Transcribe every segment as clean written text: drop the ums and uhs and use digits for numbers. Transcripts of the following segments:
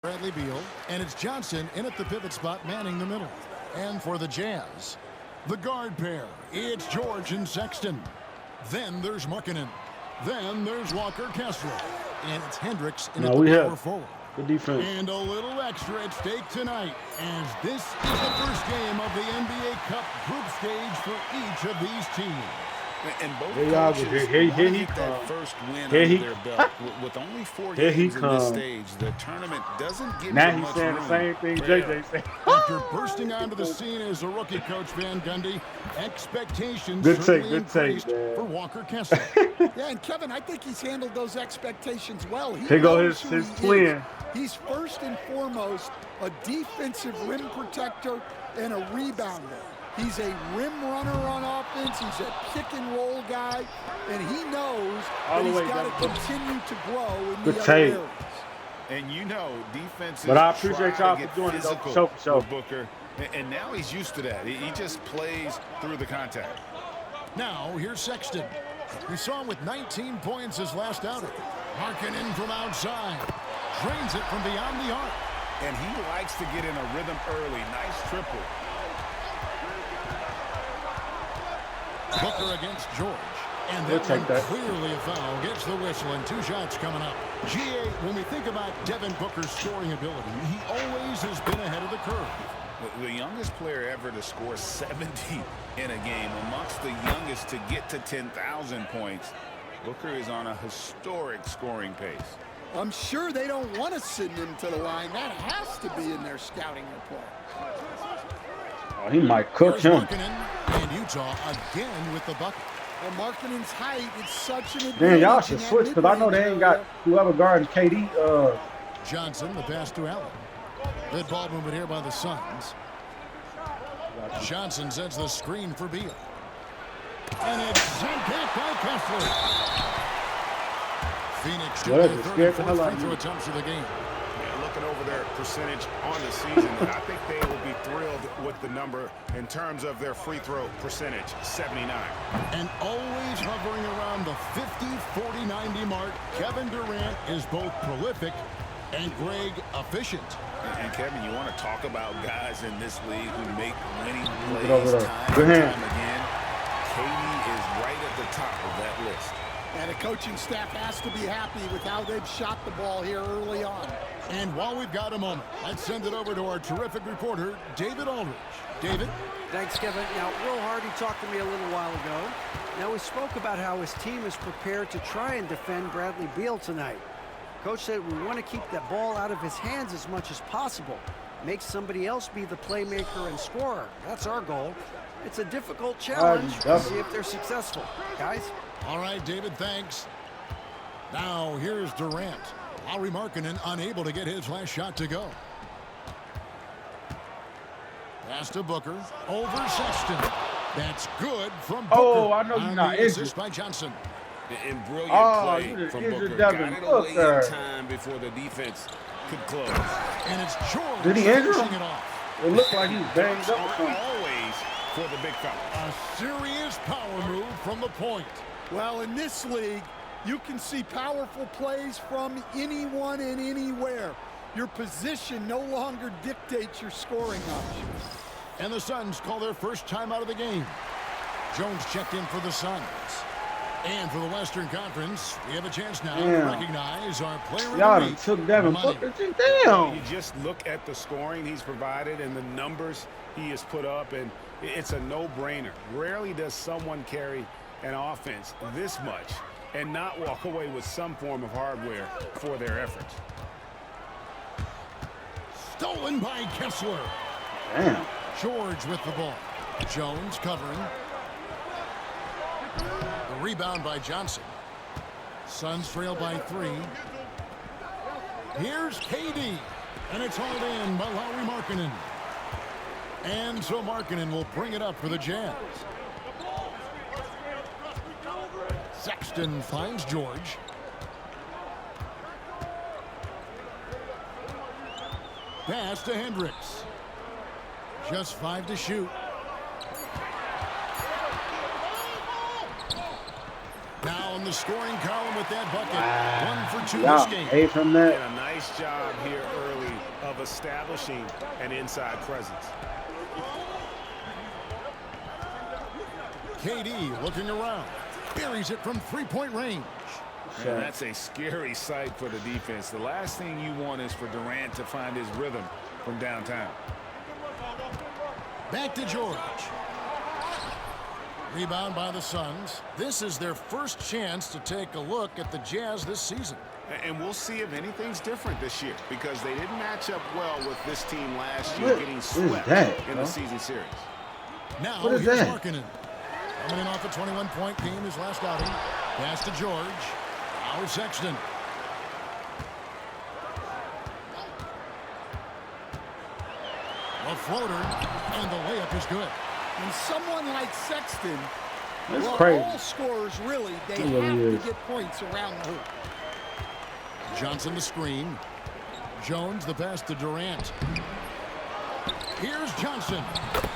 Bradley Beal, and it's Johnson in at the pivot spot, manning the middle. And for the Jazz, the guard pair, it's George and Sexton. Then there's Markkanen. Then there's Walker Kessler. And it's Hendricks in at the power forward. Good defense. And a little extra at stake tonight, as this is the first game of the NBA Cup group stage for each of these teams. And both coaches want to get that first win under their belt. With only 4 games in this stage, the tournament doesn't give now you he's much saying room. the same thing JJ said. After bursting onto the scene as a rookie, Coach Van Gundy, expectations Good increased take, for Walker Kessler. Yeah, and Kevin, I think he's handled those expectations well. Here goes his twin. He's first and foremost a defensive rim protector and a rebounder. He's a rim runner on offense. He's a pick-and-roll guy, and he knows that he's got to continue to grow in the other areas. And you know, defense. But I appreciate y'all for doing it. Show Booker, and now he's used to that. He just plays through the contact. Now here's Sexton. We saw him with 19 points his last outing. Markkanen from outside, drains it from beyond the arc, and he likes to get in a rhythm early. Nice triple. Booker against George. And that one clearly a foul. Gets the whistle and 2 shots coming up. GA, when we think about Devin Booker's scoring ability, he always has been ahead of the curve. The youngest player ever to score 70 in a game, amongst the youngest to get to 10,000 points. Booker is on a historic scoring pace. I'm sure they don't want to send him to the line. That has to be in their scouting report. Oh, he might cook him. And Utah again with the bucket. And Markkanen's height is such an advantage. Man, y'all should switch because I know they ain't got whoever guarding KD. Johnson, the pass to Allen. Good ball movement here by the Suns. Johnson sends the screen for Beal. And it's sent back by Kessler. Phoenix shooting their 34th free throw attempts of the game. Looking over their percentage on the season, I think they will be thrilled with the number in terms of their free throw percentage, 79. And always hovering around the 50, 40, 90 mark, Kevin Durant is both prolific and Greg efficient. And Kevin, you want to talk about guys in this league who make winning plays time and time again. KD is right at the top of that list. And the coaching staff has to be happy with how they've shot the ball here early on. And while we've got a moment, let's send it over to our terrific reporter, David Aldridge. David? Thanks, Kevin. Now, Will Hardy talked to me a little while ago. Now, he spoke about how his team is prepared to try and defend Bradley Beal tonight. Coach said we want to keep that ball out of his hands as much as possible. Make somebody else be the playmaker and scorer. That's our goal. It's a difficult challenge. We'll see if they're successful. Guys? All right, David, thanks. Now, here's Durant. Lauri Markkanen unable to get his last shot to go. Pass to Booker. Over Sexton. That's good from Booker. Oh, I know you're not injured. By Johnson. And brilliant play from Booker. Got it away in time before the defense could close. And it's George. Did he injure him? It off. It looked like he was banged up. Always for the big fella. A serious power move from the point. Well, in this league, you can see powerful plays from anyone and anywhere. Your position no longer dictates your scoring options. And the Suns call their first time out of the game. Jones checked in for the Suns. And for the Western Conference, we have a chance now to recognize our player of the week. Took Devin Booker down. You just look at the scoring he's provided and the numbers he has put up, and it's a no-brainer. Rarely does someone carry an offense this much and not walk away with some form of hardware for their efforts. Stolen by Kessler. Damn. George with the ball. Jones covering. The rebound by Johnson. Suns trail by 3. Here's KD. And it's hauled in by Lauri Markkanen. And so Markkanen will bring it up for the Jazz. Sexton finds George. Pass to Hendricks. Just 5 to shoot. Now on the scoring column with that bucket. 1 for 2 Y'all this game. hate from that. And a nice job here early of establishing an inside presence. KD looking around. Buries it from three-point range. And that's a scary sight for the defense. The last thing you want is for Durant to find his rhythm from downtown. Back to George. Rebound by the Suns. This is their first chance to take a look at the Jazz this season. And we'll see if anything's different this year, because they didn't match up well with this team last year, getting swept in the season series. Now What is here's that? Markkanen. Coming in off a 21-point game his last outing. Pass to George. Now Sexton. A floater, and the layup is good. And someone like Sexton, That's well, crazy. all scorers really, they It really have is. to get points around the hoop. Johnson the screen. Jones the pass to Durant. Here's Johnson.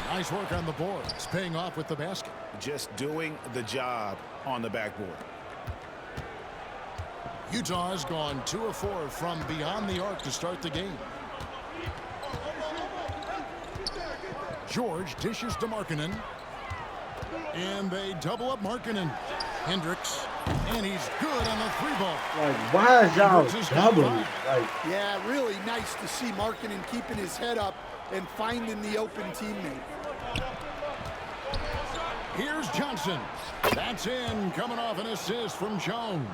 Nice work on the boards, paying off with the basket. Just doing the job on the backboard. Utah's gone 2 of 4 from beyond the arc to start the game. George dishes to Markkanen. And they double up Markkanen. Hendricks. And he's good on the 3-ball. Like, why is y'all Hendricks is doubling? gone Like, Yeah, really nice to see Markkanen keeping his head up and finding the open teammate. Here's Johnson. That's in, coming off an assist from Jones.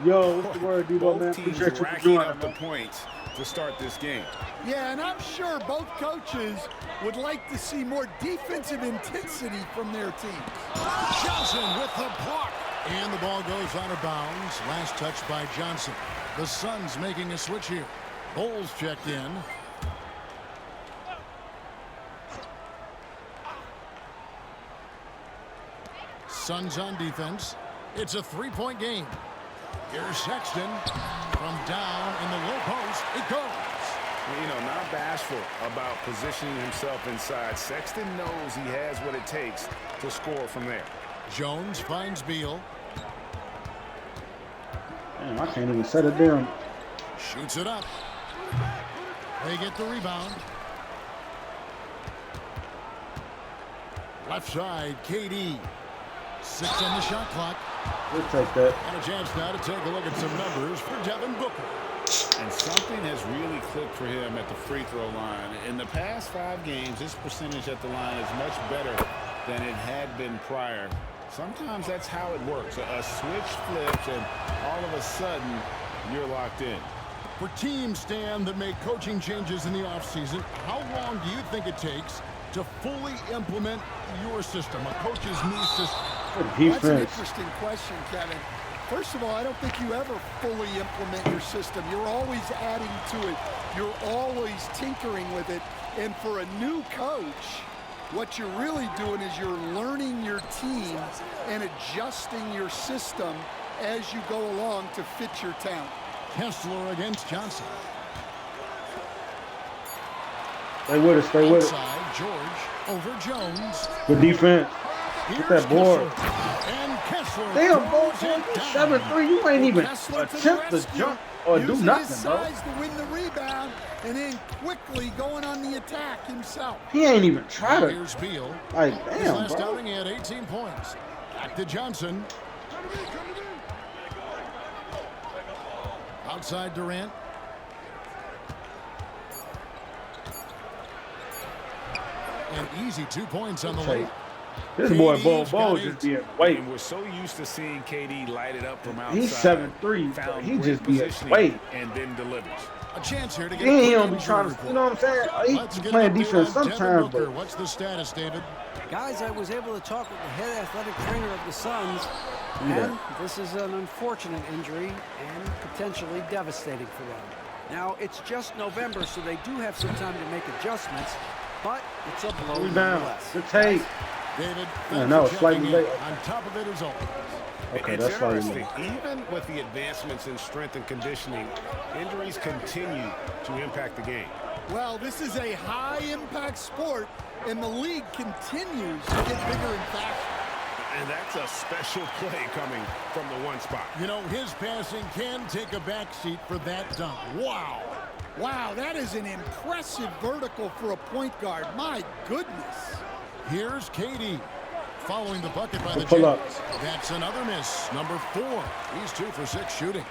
yo, what's the word, Debo, man? Both teams Appreciate you for racking doing up it, the man. points to start this game. Yeah, and I'm sure both coaches would like to see more defensive intensity from their teams. Johnson with the block. And the ball goes out of bounds. Last touch by Johnson. The Suns making a switch here. Bowles checked in. Suns on defense. It's a 3-point game. Here's Sexton. From down in the low post, it goes. You know, not bashful about positioning himself inside. Sexton knows he has what it takes to score from there. Jones finds Beal. Damn, I can't even set it down. Shoots it up. They get the rebound. Left side, KD. 6 on the shot clock. We'll take that. And a chance now to take a look at some numbers for Devin Booker. And something has really clicked for him at the free throw line. In the past 5 games, his percentage at the line is much better than it had been prior. Sometimes that's how it works. A switch flips, and all of a sudden, you're locked in. For teams, Stan, that make coaching changes in the offseason, how long do you think it takes to fully implement your system, a coach's new system? Good That's an defense. interesting question, Kevin. First of all, I don't think you ever fully implement your system. You're always adding to it. You're always tinkering with it. And for a new coach, what you're really doing is you're learning your team and adjusting your system as you go along to fit your talent. Kessler against Johnson. Stay with it, stay with it. Outside, George over Jones. Good defense. Here's that board. Kessler. And Kessler Damn, bro, throws it down. 7-3. You ain't even Kessler to the attempt to rescue, jump or do using nothing, his bro. size to win the rebound, and then quickly going on the attack himself. He ain't even try to. Here's Beal. Like, His damn, last bro. outing, he had 18 points. Back to Johnson. Outside Durant. An easy 2 points on the Take. way. This boy, KD's Bo got just 8. being wait. And we're so used to seeing KD light it up from outside. He's 7'3", but Found he great just be positioning wait. and then delivers. A chance here to get He a don't quick be trying injury to, you know what I'm saying? Let's He's get playing an update defense on Devin sometimes, Booker. but What's the status, David? Guys, I was able to talk with the head athletic trainer of the Suns, and this is an unfortunate injury and potentially devastating for them. Now, it's just November, so they do have some time to make adjustments, but it's a blow rebound. nonetheless. Good take. David, Yeah, thanks that for was slightly checking in. late. On top of it as always. Okay, It's that's why interesting. Even with the advancements in strength and conditioning, injuries continue to impact the game. Well, this is a high-impact sport, and the league continues to get bigger and faster. And that's a special play coming from the one spot. You know, his passing can take a backseat for that dunk. Wow. Wow, that is an impressive vertical for a point guard. My goodness. Here's KD. Following the bucket by the pull-ups. Jazz. That's another miss. Number 4. He's 2 for 6 shooting.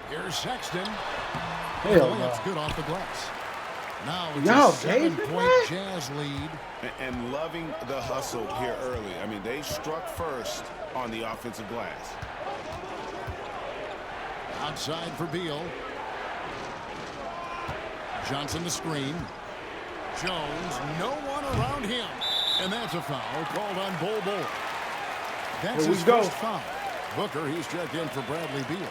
Here's Sexton. Hell no. It's good off the glass. Now it's Y'all a 7-point Jazz lead. And loving the hustle here early. I mean, they struck first on the offensive glass. Outside for Beal. Johnson the screen. Jones, no one around him. And that's a foul called on Bol Bol. That's Here we his go. first foul. Booker, he's checked in for Bradley Beal.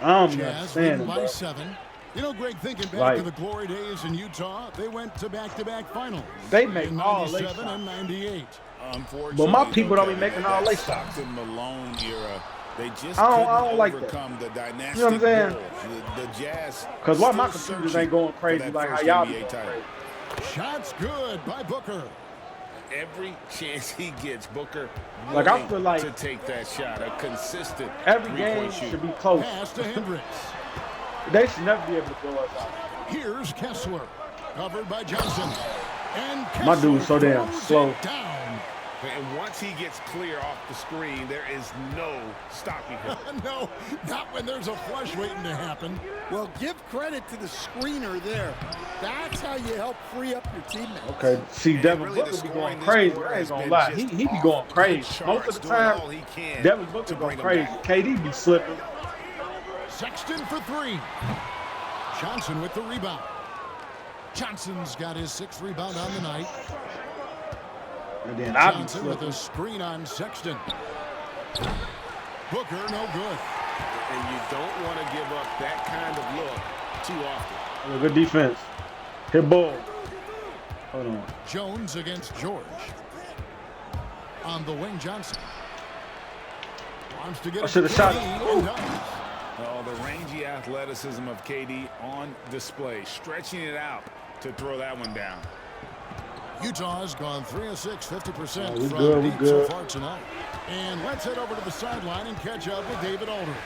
I'm not Jazz saying leading by it. 7. You know, Greg, thinking back Right. to the glory days in Utah, they went to back-to-back finals. They make in all they 97 and 98. Unfortunately, But my people don't be Kevin, making that all they Stockton Malone era, they just I don't couldn't like that. overcome the dynastic You know what I'm saying? goal. The Jazz. Because why my still computers searching ain't going for crazy that like how first y'all be NBA going title. crazy. Shots good by Booker. Every chance he gets, Booker Like, I willing feel like to take that shot, a consistent Every game three-point shoot. should be close. Pass to Hendricks. They should never be able to blow us out. Here's Kessler. Covered by Johnson. And My Kessler dude's so damn throws slow. it down. And once he gets clear off the screen, there is no stopping him. No, not when there's a flush waiting to happen. Well, give credit to the screener there. That's how you help free up your teammates. Okay, see, Devin really, the Booker be scoring going this crazy. quarter I ain't has gonna been lie. just He be off going the crazy. charts, Most of the doing time, all he can Devin Booker to go bring him crazy. back. KD be slipping. Sexton for 3. Johnson with the rebound. Johnson's got his 6th rebound on the night. And then I be Johnson with slipping. a screen on Sexton. Booker, no good. And you don't want to give up that kind of look too often. Good defense. Hit ball. Hold on. Jones against George. On the wing, Johnson. Wants to get I should have shot it. and does. Oh, the rangy athleticism of KD on display, stretching it out to throw that one down. Utah's gone 3 of 6, 50% Oh, we from good, we deep good. so far tonight. And let's head over to the sideline and catch up with David Aldridge.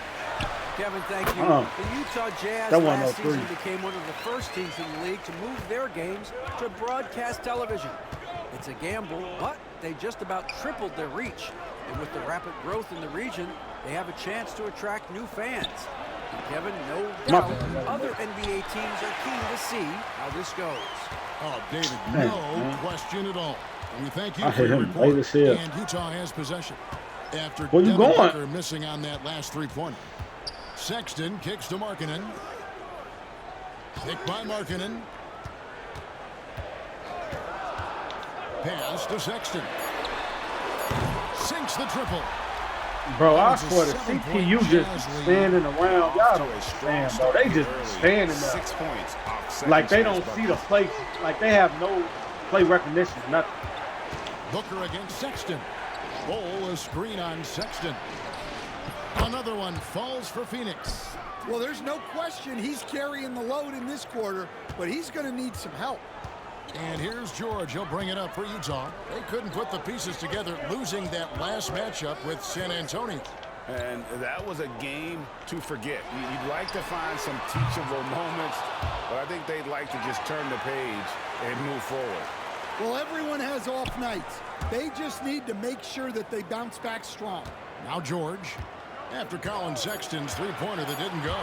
Kevin, thank you. Uh-uh. The Utah Jazz That wasn't last no three. season became one of the first teams in the league to move their games to broadcast television. It's a gamble, but they just about tripled their reach. And with the rapid growth in the region, they have a chance to attract new fans. And Kevin, no doubt, other NBA teams are keen to see how this goes. Oh, David, Man, no man. question at all. And we thank you I for hit your him report. late as hell. And Utah has possession. After Where you Devin going? Booker missing on that last three-pointer. Sexton kicks to Markkanen. Kick by Markkanen. Pass to Sexton. Sinks the triple. Bro, I It's a swear the 7-point CPU just Jazz lead. standing around. Y'all don't To a strong understand, bro. start They just early. standing there. 6 points off second Like they chance don't see the buckets. play. Like they have no play recognition, nothing. Booker against Sexton. Bol a screen on Sexton. Another one falls for Phoenix. Well, there's no question he's carrying the load in this quarter, but he's going to need some help. And here's George. He'll bring it up for Utah. They couldn't put the pieces together, losing that last matchup with San Antonio. And that was a game to forget. You'd like to find some teachable moments, but I think they'd like to just turn the page and move forward. Well, everyone has off nights. They just need to make sure that they bounce back strong. Now George. After Colin Sexton's three-pointer that didn't go.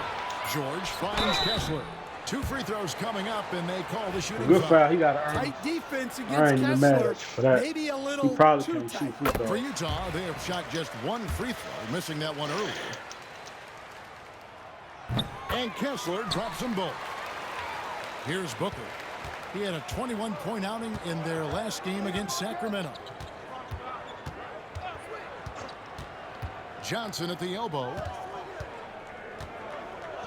George finds Kessler. 2 free throws coming up, and they call the shooting Good foul. foul. He got to earn. Tight defense I against ain't even mad Kessler. at you for that. Maybe a He little probably too can't tight. shoot free For throws. Utah, they have shot just 1 free throw, missing that one earlier. And Kessler drops them both. Here's Booker. He had a 21-point outing in their last game against Sacramento. Johnson at the elbow.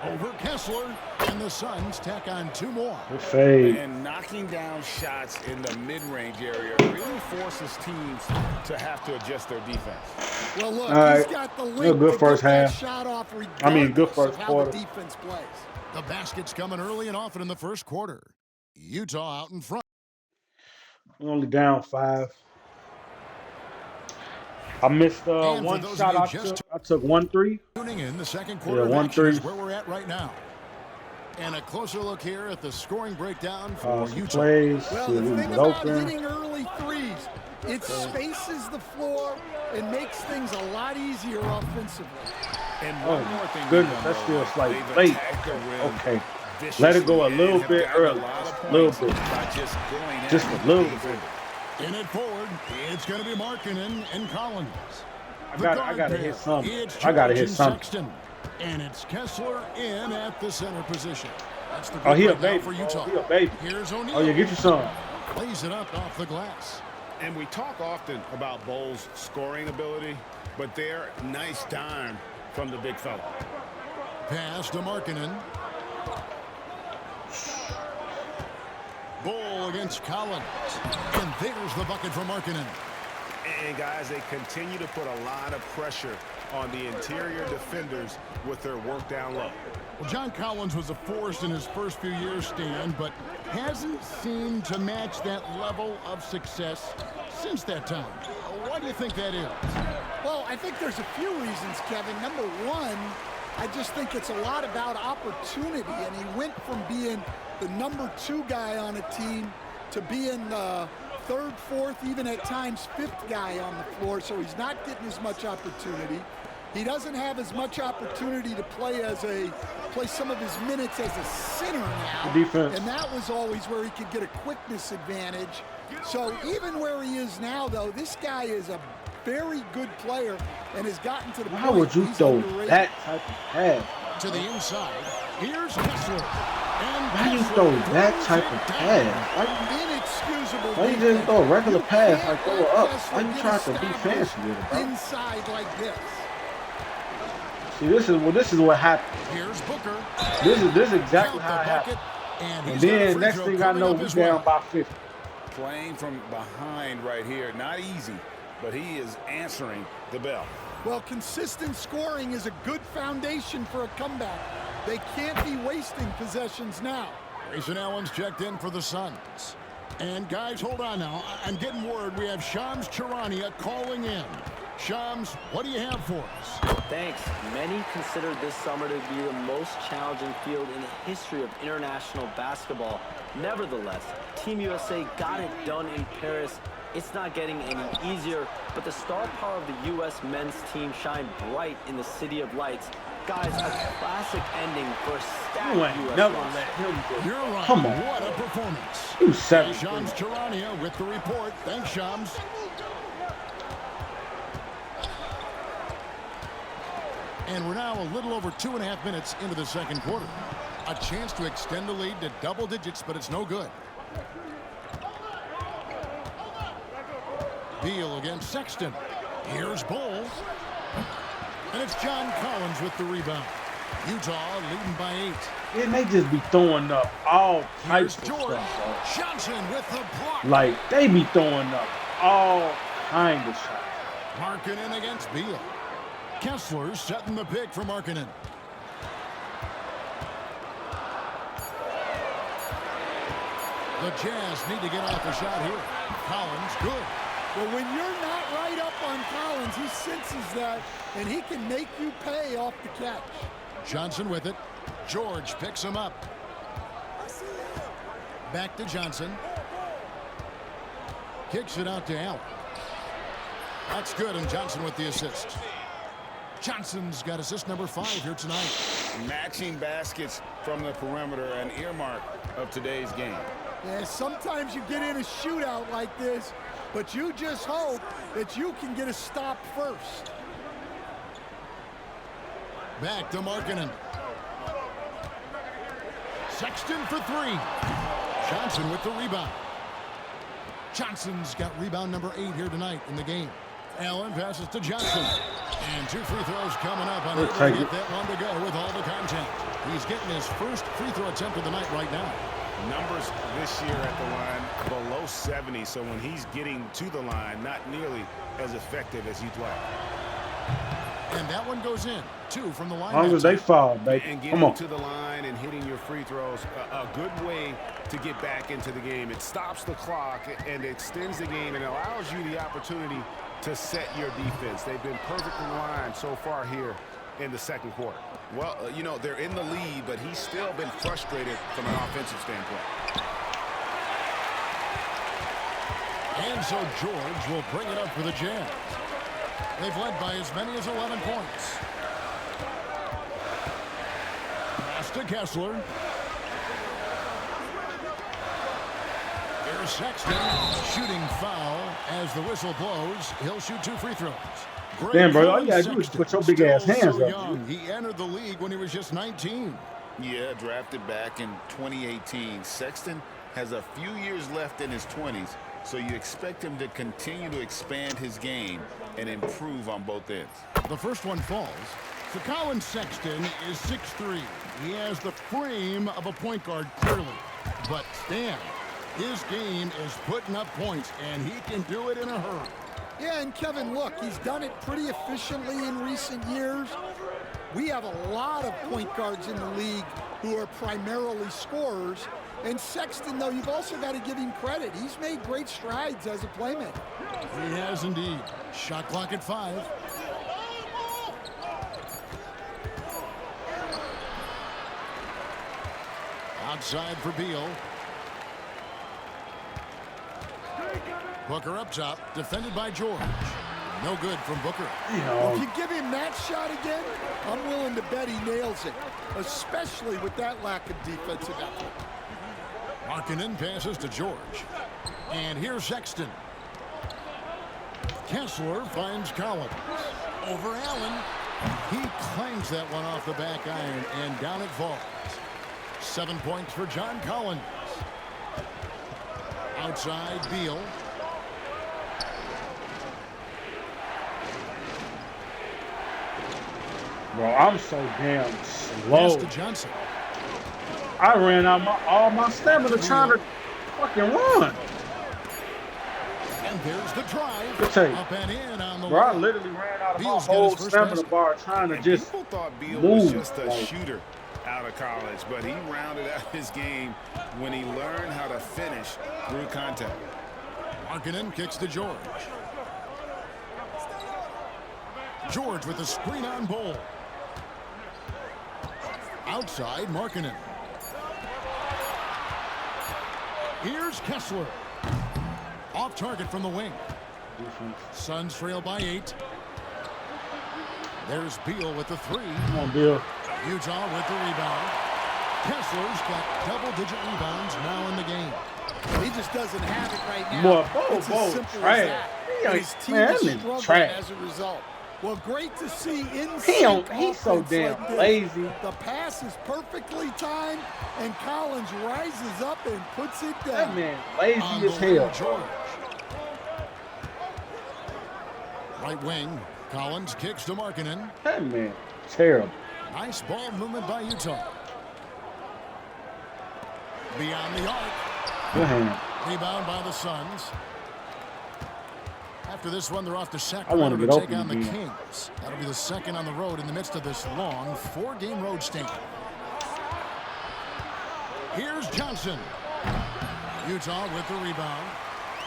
Over Kessler, and the Suns tack on 2 more. Good fade. And knocking down shots in the mid-range area really forces teams to have to adjust their defense. Well, look, All right. he's got the Real length good to first get that half. shot off good regardless first of how quarter. the defense plays. The basket's coming early and often in the first quarter. Utah out in front. Only down 5. I missed And for one those shot of I you just took. I took 1-3. tuning in, the second quarter of 1-3. action is where we're at right now. And a closer look here at the scoring breakdown for Some Utah. plays. Well, See the who's thing about open. hitting early threes, it spaces the floor and makes things a lot easier offensively. And Oh, one more thing goodness, they've that's done, still though, slightly they've late. attacked the rim Okay. viciously Let it go a and little have bit gotten early. lot of A little points bit. by just going at Just it. a little bit. In it forward, it's going to be Markkanen and Collins. I The gotta guard hit pair, something. it's I gotta George hit and something. Sexton. And it's Kessler in at the center position. That's the Oh, he a right now baby. for Utah. Oh, he a baby. Here's O'Neal. Oh, yeah, get you some. Lays it up off the glass. And we talk often about Bull's scoring ability, but they're nice time from the big fella. Pass to Markkanen. Bull against Collins. And there's the bucket for Markkanen. And guys, they continue to put a lot of pressure on the interior defenders with their work down low. Well, John Collins was a force in his first few years, Stan, but hasn't seemed to match that level of success since that time. Why do you think that is? Well, I think there's a few reasons, Kevin. Number one, I just think it's a lot about opportunity, and he went from being the number 2 guy on a team to being the 3rd, 4th, even at times 5th guy on the floor, so he's not getting as much opportunity. He doesn't have as much opportunity to play some of his minutes as a center now. The defense. And that was always where he could get a quickness advantage. So even where he is now, though, this guy is a very good player and has gotten to the Why point would you he's throw underrated. that type of pass? To the inside. Here's Kessler. And Why you Kessler throw that throws type it of down. pass? Inexcusable. Why you defense. just throw a regular You pass, can't like throw let it up? Kessler Why you get trying to be established fancy with it, bro? inside like this. See, this is what happened. Here's Booker. This is exactly Count how the it happened. bucket. And And he's got a then free next throw thing I coming know, up we as down well. by 50. Playing from behind right here, not easy, but he is answering the bell. Well, consistent scoring is a good foundation for a comeback. They can't be wasting possessions now. Grayson Allen's checked in for the Suns. And guys, hold on now. I'm getting word we have Shams Charania calling in. Shams, what do you have for us? Thanks. Many consider this summer to be the most challenging field in the history of international basketball. Nevertheless, Team USA got it done in Paris. It's not getting any easier, but the star power of the U.S. men's team shined bright in the City of Lights. Guys, a classic ending for a stacked You ain't U.S. never roster. let him go. You're right. Come on. What a performance. You seven. Shams Charania with the report. Thanks, Shams. And we're now a little over 2.5 minutes into the second quarter. A chance to extend the lead to double digits, but it's no good. Beal against Sexton. Here's Bull. And it's John Collins with the rebound. Utah leading by 8. And they just be throwing up all Here's types of George. stuff, Johnson with the block. bro. Like, they be throwing up all kind of shots. Markkanen against Beal. Kessler setting the pick for Markkanen. The Jazz need to get off a shot here. Collins, good. Well, when you're not right up on Collins, he senses that, and he can make you pay off the catch. Johnson with it. George picks him up. Back to Johnson. Kicks it out to Allen. That's good, and Johnson with the assist. Johnson's got assist number 5 here tonight. Matching baskets from the perimeter, an earmark of today's game. Yeah, sometimes you get in a shootout like this, but you just hope that you can get a stop first. Back to Markkanen. Sexton for 3. Johnson with the rebound. Johnson's got rebound number 8 here tonight in the game. Allen passes to Johnson. And 2 free throws coming up. Unable to get that one to go with all the contact. He's getting his first free throw attempt of the night right now. Numbers this year at the line below 70, so when he's getting to the line, not nearly as effective as you'd like. And that one goes in. 2 from the line. As long as they fall, baby. And Come getting on. to the line and hitting your free throws, a good way to get back into the game. It stops the clock and extends the game and allows you the opportunity to set your defense. They've been perfectly lined so far here in the second quarter. Well, you know, they're in the lead, but he's still been frustrated from an offensive standpoint. And so George will bring it up for the Jazz. They've led by as many as 11 points. Pass to Kessler. Here's Sexton. Shooting foul as the whistle blows. He'll shoot 2 free throws. Damn, bro, all you gotta do is put your big ass hands up. Young. He entered the league when he was just 19. Yeah, drafted back in 2018. Sexton has a few years left in his 20s, so you expect him to continue to expand his game and improve on both ends. The first one falls. So Colin Sexton is 6'3". He has the frame of a point guard, clearly. But Stan, his game is putting up points, and he can do it in a hurry. Yeah, and Kevin, look, he's done it pretty efficiently in recent years. We have a lot of point guards in the league who are primarily scorers. And Sexton, though, you've also got to give him credit. He's made great strides as a playmaker. He has indeed. Shot clock at 5. Outside for Beal. Booker up top, defended by George. No good from Booker. If you give him that shot again, I'm willing to bet he nails it, especially with that lack of defensive effort. Markkanen passes to George. And here's Sexton. Kessler finds Collins. Over Allen. He clangs that one off the back iron, and down it falls. 7 points for John Collins. Outside, Beal. Bro, I'm so damn Pass slow. to Johnson. I ran out all my stamina trying to fucking run. And there's the drive. Good take. Up and in on the Bro, I wall. literally ran out of Beal's my got his whole first stamina basket. bar trying to And just people thought Beal move. was just a Like, shooter out of college, but he rounded out his game when he learned how to finish through contact. Markkanen kicks to George. George with the screen on Bol. Outside, Markkanen. Here's Kessler. Off target from the wing. Suns trail by 8. There's Beal with the 3. Come on, Bill. Utah with the rebound. Kessler's got double-digit rebounds now in the game. He just doesn't have it right now. Boy, It's Bo as simple trash. as that. He ain't- His team man, is that nigga struggling trash. as a result. Well, great to see He's so damn lazy. The pass is perfectly timed, and Collins rises up and puts it That down. man lazy On as the wing, hell. George. Right wing, Collins kicks to Markkanen. That man terrible. Nice ball movement by Utah. Beyond the arc. Good hand. Rebound by the Suns. After this one, they're off to I Sacramento wanna to get take open on the again. Kings. That'll be the second on the road in the midst of this long 4-game road stint. Here's Johnson. Utah with the rebound.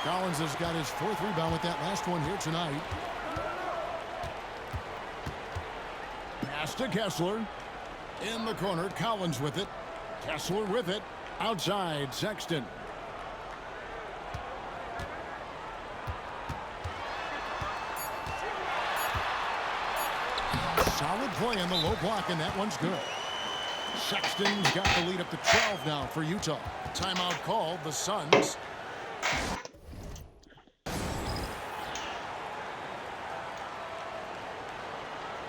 Collins has got his 4th rebound with that last one here tonight. Pass to Kessler. In the corner, Collins with it. Kessler with it. Outside, Sexton. Solid play on the low block, and that one's good. Sexton's got the lead up to 12 now for Utah. Timeout called, the Suns.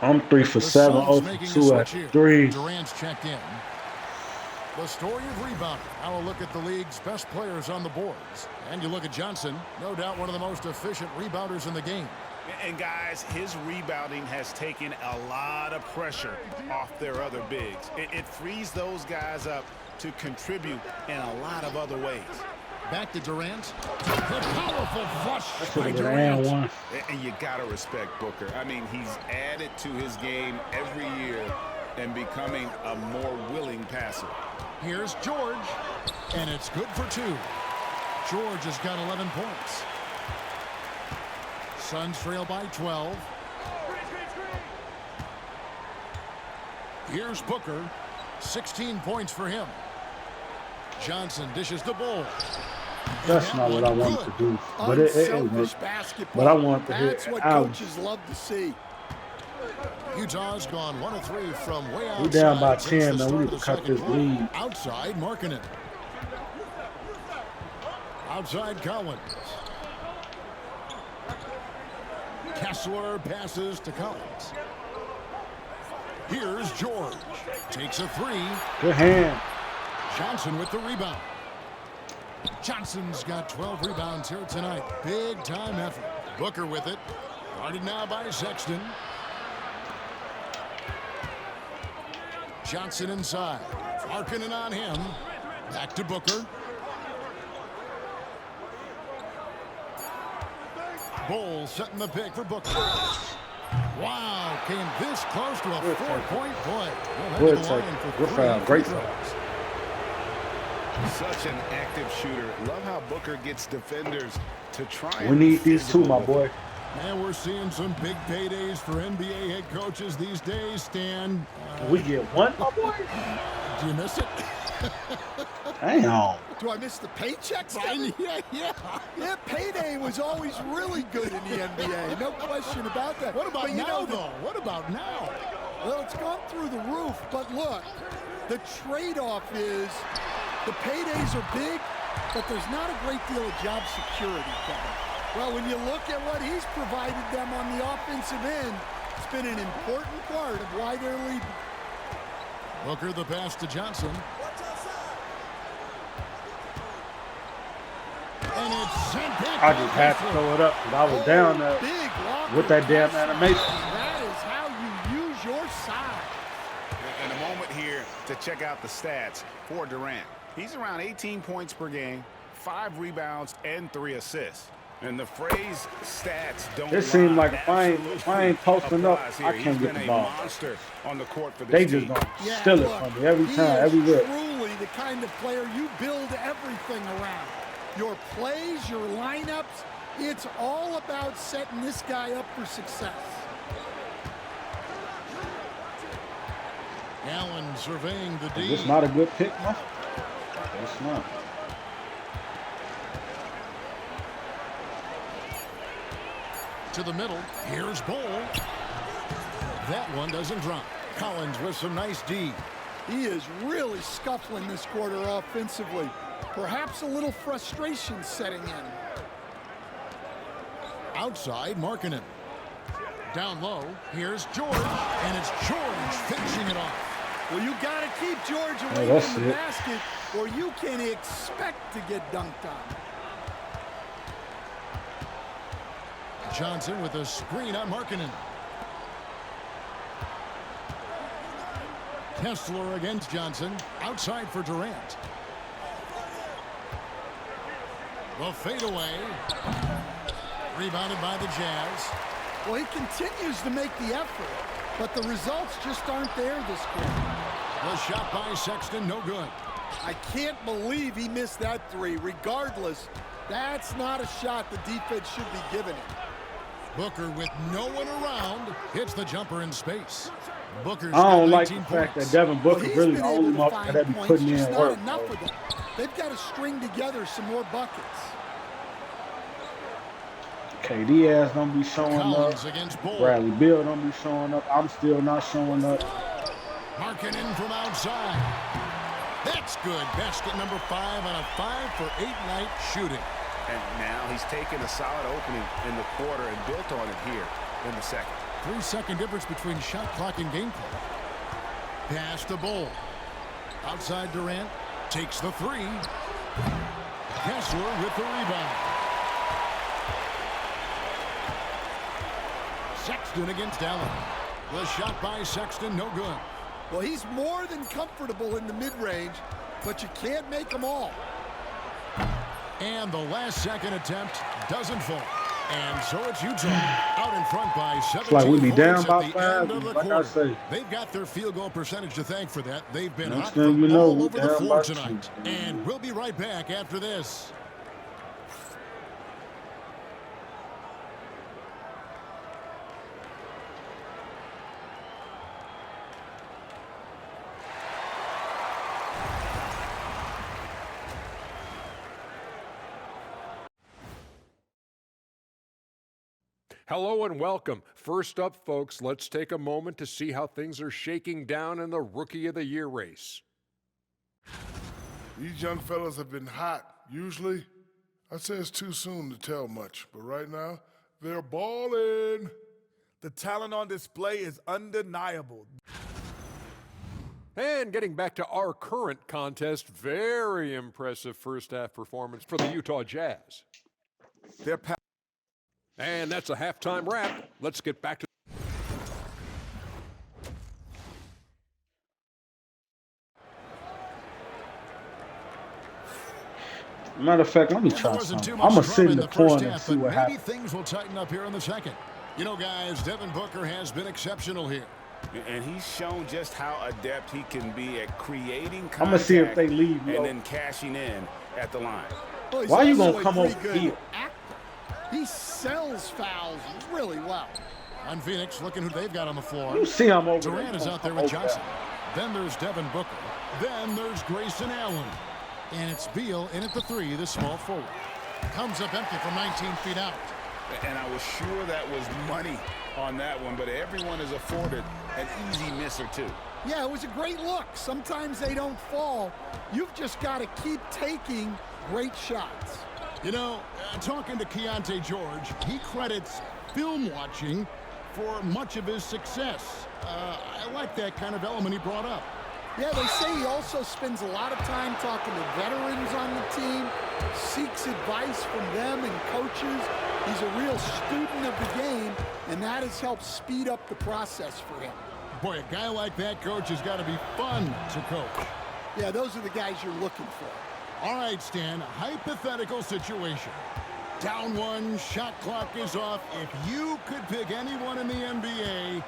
I'm 3 for The 7, Suns 0 making for a 2 switch at here. 3. Durant's checked in. The story of rebounding. Now a look at the league's best players on the boards. And you look at Johnson, no doubt one of the most efficient rebounders in the game. And guys, his rebounding has taken a lot of pressure off their other bigs. It frees those guys up to contribute in a lot of other ways. Back to Durant. The powerful flush by Should have ran Durant. one. And you got to respect Booker. I mean, he's added to his game every year and becoming a more willing passer. Here's George, and it's good for 2. George has got 11 points. Suns trail by 12. Here's Booker, 16 points for him. Johnson dishes the ball. That's not what I wanted to do. But Unselfish basketball. but I want to hit That's what out. coaches love to see. Utah's gone 1 of 3 from way outside. We down by since 10, the man. start We of need the to cut second this quarter. lead. Outside, Markkanen. Outside, Collins. Kessler passes to Collins. Here's George. Takes a 3. Good hand. Johnson with the rebound. Johnson's got 12 rebounds here tonight. Big time effort. Booker with it. Guarded now by Sexton. Johnson inside. Markkanen on him. Back to Booker. Bull setting the pick for Booker. Wow, came this close to a 4-point play. Good take. Good foul. Great foul. Such an active shooter. Love how Booker gets defenders to try. We and need be these two, physical my with boy. him. And we're seeing some big paydays for NBA head coaches these days, Stan. Can we get one, my boy? Do you miss it? Damn. Do I miss the paychecks? Yeah. Payday was always really good in the NBA. No question about that. What about But now, though? What about now? Well, it's gone through the roof. But look, the trade-off is the paydays are big, but there's not a great deal of job security, Kevin. Well, when you look at what he's provided them on the offensive end, it's been an important part of why they're leading. Booker the pass to Johnson. And it's sent back. I just had to throw it up because I was down there Big blocker with that damn pass. animation. That is how you use your size. And a moment here to check out the stats for Durant. He's around 18 points per game, 5 rebounds, and 3 assists. And the phrase stats don't It seemed lie. like if I ain't posting up, Applies I here. can't He's get been the a ball. monster on the court for this They team. just gonna steal it from me every he time, is every rip. truly the kind of player you build everything around. Your plays, your lineups, it's all about setting this guy up for success. Allen surveying the D. Is this not a good pick, man? It's not. To the middle. Here's Bull. That one doesn't drop. Collins with some nice D. He is really scuffling this quarter offensively. Perhaps a little frustration setting in. Outside, Markkanen. Down low. Here's George. And it's George finishing it off. Well, you got to keep George away that's from the it. basket, or you can expect to get dunked on. Johnson with a screen on Markkanen. Kessler against Johnson. Outside for Durant. The fadeaway. Rebounded by the Jazz. Well, he continues to make the effort, but the results just aren't there this quarter. The shot by Sexton, no good. I can't believe he missed that three. Regardless, that's not a shot the defense should be giving him. Booker with no one around hits the jumper in space. Booker's I don't got like the 19 fact points. that Devin Booker He's really been the able only to motherfucker find that be points, putting just in not work. enough Bro. of them. They've got to string together some more buckets. KD ass don't be showing up. Collins against Bull. Bradley Beal don't be showing up. I'm still not showing up. Markkanen from outside. That's good. Basket number 5 on a 5-for-8 night shooting. And now he's taken a solid opening in the quarter and built on it here in the second. 3-second difference between shot clock and game clock. Pass to Bull. Outside Durant. Takes the 3. Kessler with the rebound. Sexton against Allen. The shot by Sexton, no good. Well, he's more than comfortable in the mid-range, but you can't make them all. And the last-second attempt doesn't fall. And so it's Utah out in front by 17 It's like we be down points by at the 5. end of the Like I quarter. say, They've got their field goal percentage to thank for that. They've been next hot thing from you know, all we over the down floor by tonight. 2. And we'll be right back after this. Hello and welcome. First up, folks, let's take a moment to see how things are shaking down in the Rookie of the Year race. These young fellas have been hot. Usually, I'd say it's too soon to tell much, but right now, they're balling. The talent on display is undeniable. And getting back to our current contest, very impressive first half performance for the Utah Jazz. And that's a halftime wrap. Let's get back to matter of fact, let me try something. I'm going to sit in the corner and see what happens. Maybe things will tighten up here in the second. You know, guys, Devin Booker has been exceptional here. And he's shown just how adept he can be at creating contact I'm going to see if they leave. and then cashing in at the line. Well, Why are you also going to a come pretty over good here? actor. He sells fouls really well. On Phoenix, looking who they've got on the floor. You see I'm over Durant is out there with Johnson. Then there's Devin Booker. Then there's Grayson Allen. And it's Beal in at the 3, the small forward. Comes up empty from 19 feet out. And I was sure that was money on that one, but everyone is afforded an easy miss or two. Yeah, it was a great look. Sometimes they don't fall. You've just got to keep taking great shots. You know, talking to Keontae George, he credits film watching for much of his success. I like that kind of element he brought up. Yeah, they say he also spends a lot of time talking to veterans on the team, seeks advice from them and coaches. He's a real student of the game, and that has helped speed up the process for him. Boy, a guy like that, coach, has got to be fun to coach. Yeah, those are the guys you're looking for. All right, Stan, hypothetical situation. Down 1, shot clock is off. If you could pick anyone in the NBA,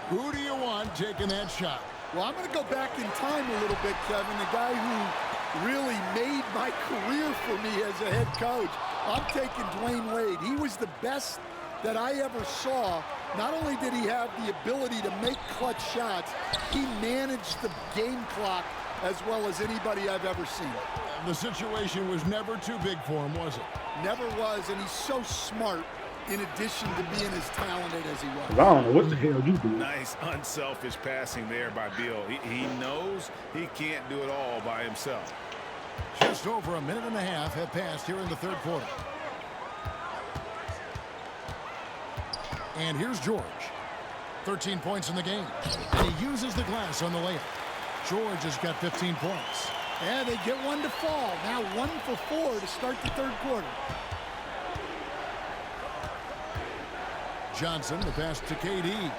who do you want taking that shot? Well, I'm going to go back in time a little bit, Kevin. The guy who really made my career for me as a head coach. I'm taking Dwayne Wade. He was the best that I ever saw. Not only did he have the ability to make clutch shots, he managed the game clock as well as anybody I've ever seen. The situation was never too big for him, was it? Never was, and he's so smart in addition to being as talented as he was. I don't know what the hell you do. Nice, unselfish passing there by Beal. He knows he can't do it all by himself. Just over a minute and a half have passed here in the third quarter. And here's George. 13 points in the game. And he uses the glass on the layup. George has got 15 points. Yeah, they get one to fall. Now 1 for 4 to start the third quarter. Johnson, the pass to KD.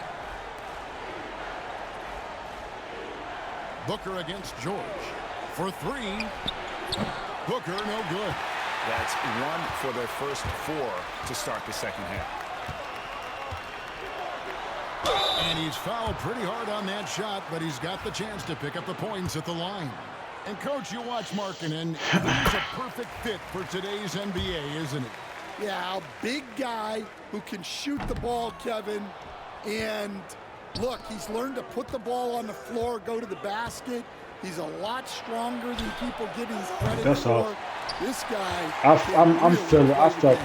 Booker against George. For 3. Booker, no good. That's 1 for their first 4 to start the second half. And he's fouled pretty hard on that shot, but he's got the chance to pick up the points at the line. And, Coach, you watch Markkanen. He's a perfect fit for today's NBA, isn't he? Yeah, a big guy who can shoot the ball, Kevin. And, look, he's learned to put the ball on the floor, go to the basket. He's a lot stronger than people give him credit for. All. This guy. I felt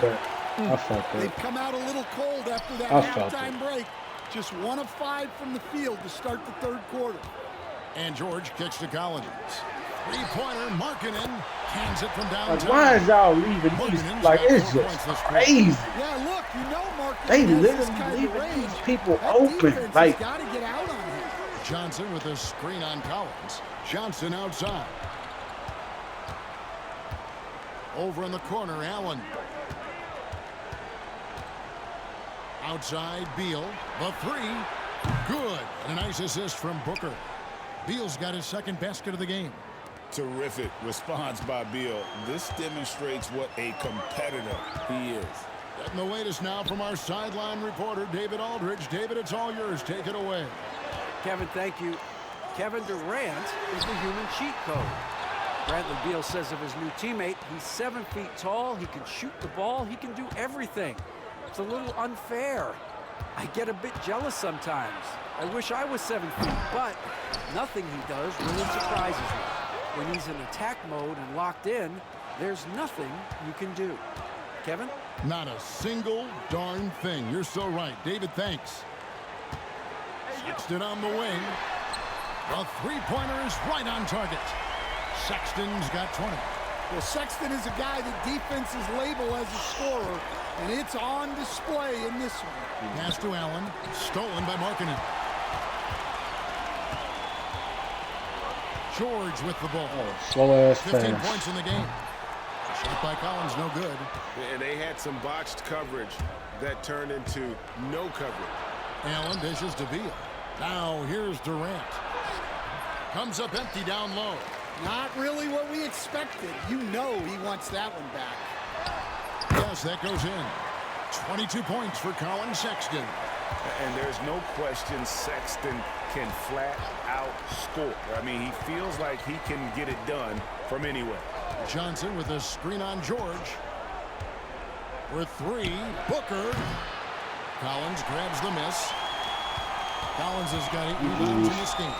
that. I felt that. They've come out a little cold after that halftime break. Just 1 of 5 from the field to start the third quarter. And George kicks to Collins. Three-pointer, Markkanen hands it from downtown. Like, why is y'all leaving these? Like, it's just crazy. Yeah, look, you know Markkanen They has this literally kind of leaving range. these people That open. defense Like, has got to get out on him. Johnson with a screen on Collins. Johnson outside. Over in the corner, Allen. Outside, Beal. The 3. Good. And a nice assist from Booker. Beal's got his second basket of the game. Terrific response by Beal. This demonstrates what a competitor he is. Getting the latest now from our sideline reporter, David Aldridge. David, it's all yours. Take it away. Kevin, thank you. Kevin Durant is the human cheat code. Bradley Beal says of his new teammate, he's 7 feet tall, he can shoot the ball, he can do everything. It's a little unfair. I get a bit jealous sometimes. I wish I was 7 feet, but nothing he does really surprises me. When he's in attack mode and locked in, there's nothing you can do. Kevin? Not a single darn thing. You're so right. David, thanks. Sexton on the wing. The three-pointer is right on target. Sexton's got 20. Well, Sexton is a guy that defenses label as a scorer, and it's on display in this one. Pass to Allen. Stolen by Markkanen. George with the ball. Slow-ass 15 pass. points in the game. Shot by Collins, no good. And they had some botched coverage that turned into no coverage. Allen dishes to Beal. Now here's Durant. Comes up empty down low. Not really what we expected. You know he wants that one back. Yes, that goes in. 22 points for Colin Sexton. And there's no question Sexton can flat out score. I mean, he feels like he can get it done from anywhere. Johnson with a screen on George. For three, Booker. Collins grabs the miss. Collins has got 8 rebounds in this game.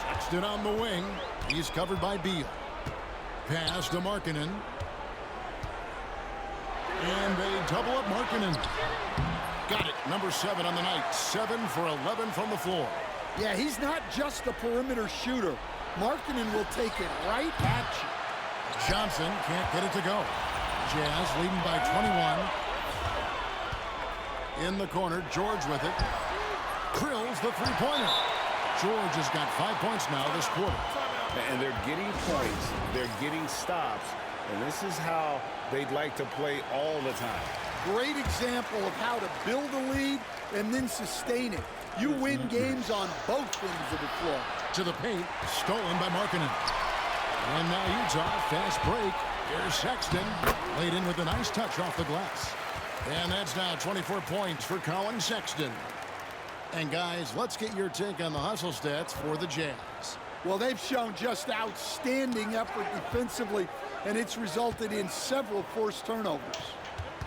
Sexton on the wing. He's covered by Beal. Pass to Markkanen. And they double up Markkanen. Got it. Number 7 on the night. 7 for 11 from the floor. Yeah, he's not just a perimeter shooter. Markkanen will take it right at you. Johnson can't get it to go. Jazz leading by 21. In the corner, George with it. Drills the three-pointer. George has got 5 points now this quarter. And they're getting points. They're getting stops. And this is how they'd like to play all the time. Great example of how to build a lead and then sustain it. You win games on both ends of the floor. To the paint, stolen by Markkanen. And now Utah, fast break. Here's Sexton, laid in with a nice touch off the glass. And that's now 24 points for Colin Sexton. And guys, let's get your take on the hustle stats for the Jazz. Well, they've shown just outstanding effort defensively, and it's resulted in several forced turnovers.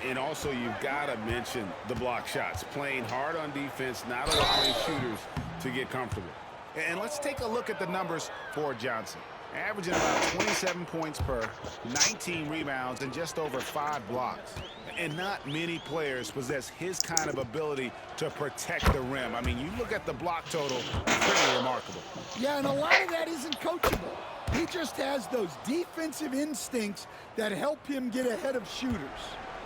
And also, you've got to mention the block shots. Playing hard on defense, not allowing shooters to get comfortable. And let's take a look at the numbers for Johnson. Averaging about 27 points per, 19 rebounds, and just over 5 blocks. And not many players possess his kind of ability to protect the rim. I mean, you look at the block total, pretty remarkable. Yeah, and a lot of that isn't coachable. He just has those defensive instincts that help him get ahead of shooters.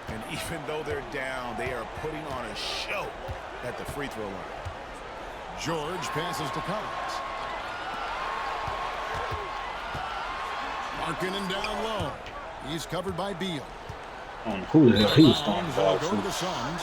And even though they're down, they are putting on a show at the free throw line. George passes to Collins. Markkanen down low. He's covered by Beal. Who the hell he was throwing Bounds balls will go to to? the Suns.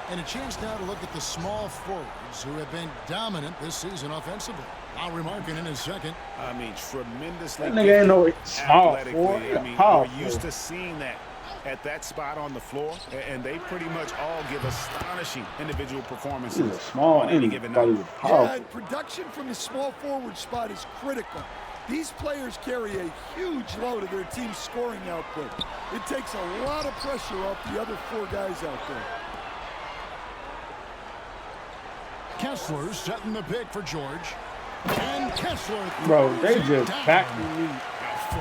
And a chance now to look at the small forwards who have been dominant this season offensively. Lauri Markkanen is second. I mean, tremendously That nigga ain't no small athletically. forward. I mean, Power we're used forward. to seeing that at that spot on the floor, and they pretty much all give astonishing individual performances He's a small on any and given probably night. Yeah, powerful. and production from the small forward spot is critical. These players carry a huge load of their team's scoring output. It takes a lot of pressure off the other 4 guys out there. Kessler setting the pick for George. And Kessler. Bro, they throws it just down. backed me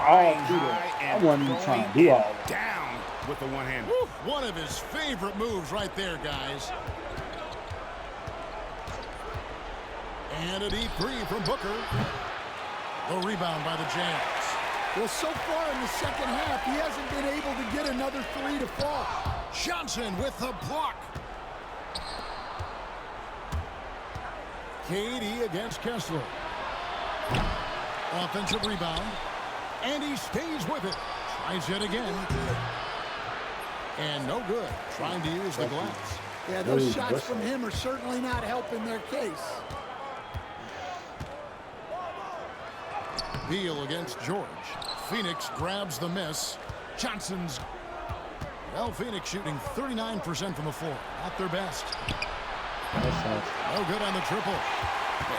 all through the. I wasn't even trying to do all that. Down with the one-hand. Woo, one of his favorite moves right there, guys. And a deep 3 from Booker. The rebound by the Jazz. Well, so far in the second half, he hasn't been able to get another 3 to fall. Johnson with the block. KD against Kessler. Offensive rebound. And he stays with it. Tries it again. And no good. Trying to use the glass. Yeah, those shots from him are certainly not helping their case. Beal against George. Phoenix grabs the miss. Johnson's... Well, Phoenix shooting 39% from the floor. Not their best. No good on the triple.